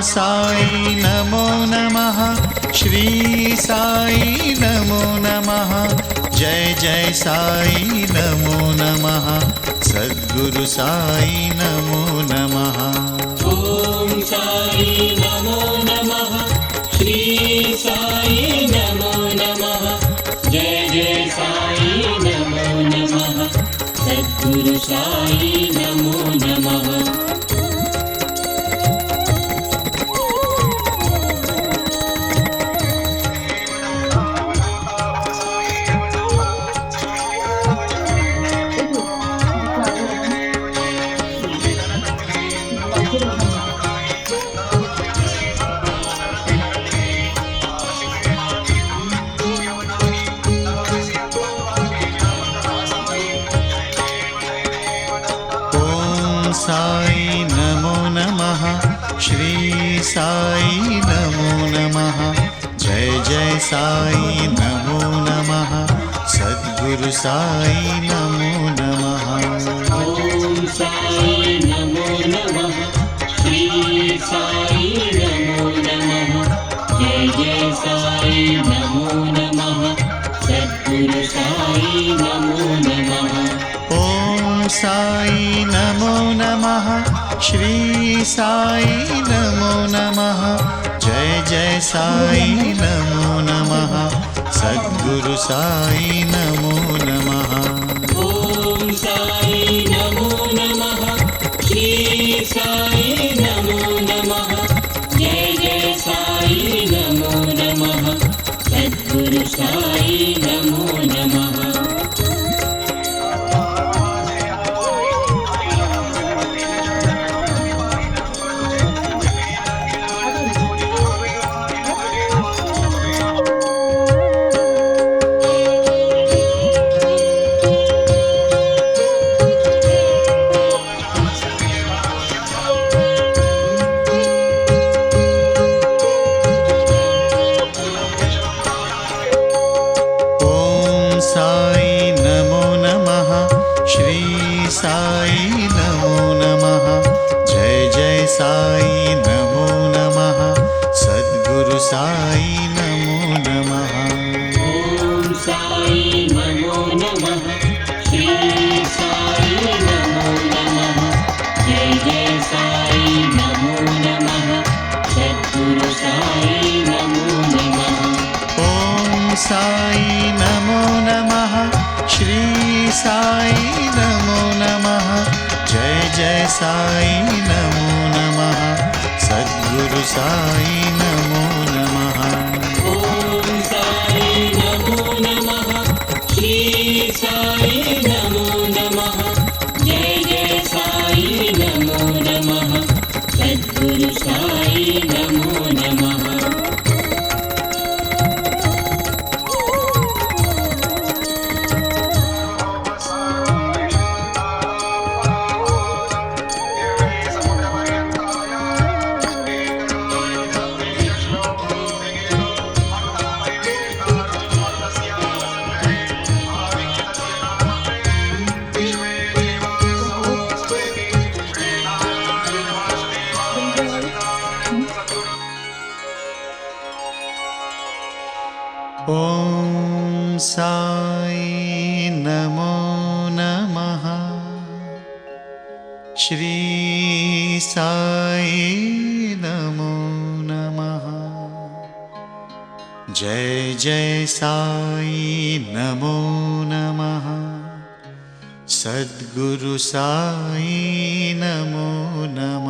साई नमो नमः। श्री साई नमो नमः। जय जय साई नमो नमः। सद्गुरु साई नमो नमः। ओम साई नमो नमः। श्री साई नमो नमः। जय जय साई नमो नमः। सद्गुरु साई नमो नमः। साई नमो नमः। श्री साई नमो नमः। जय जय साई नमो नमः। सद्गुरु साई नमो नमः। ओम साई नमो नमः। श्री साई नमो नमः। जय जय साई नमो नमः। सद्गुरु साई नमो नमः। ओम साई नमो नमः। श्री साई नमो नमः। जय जय साई नमो नमः। सद्गुरु साई नमो नमः। ओम साई नमो नमः। श्री साई नमो नमः। जय जय साई नमो नमः। सद्गुरु साई नमो नमः। साई नमो नमः। श्री साई नमो नमः। जय जय साई नमो नमः। सद्गुरु साई नमो नमः। ओम साई नमो नमः। श्री साई नमो नमः। जय जय साई नमो नमः। सद्गुरु साई नमो नमः। ओम साई नमो नमः। श्री साई नमो नमः। जय जय साई नमो नमः। सद्गुरु साई नमो नमः। ओम साई नमो नमः। श्री साई नमो नमः। जय जय साई नमो नमः। सद्गुरु साई नमो नमः। ओम साई नमो नमः। श्री साई नमो नमः। जय जय साई नमो नमः। सद्गुरु साई नमो नमः।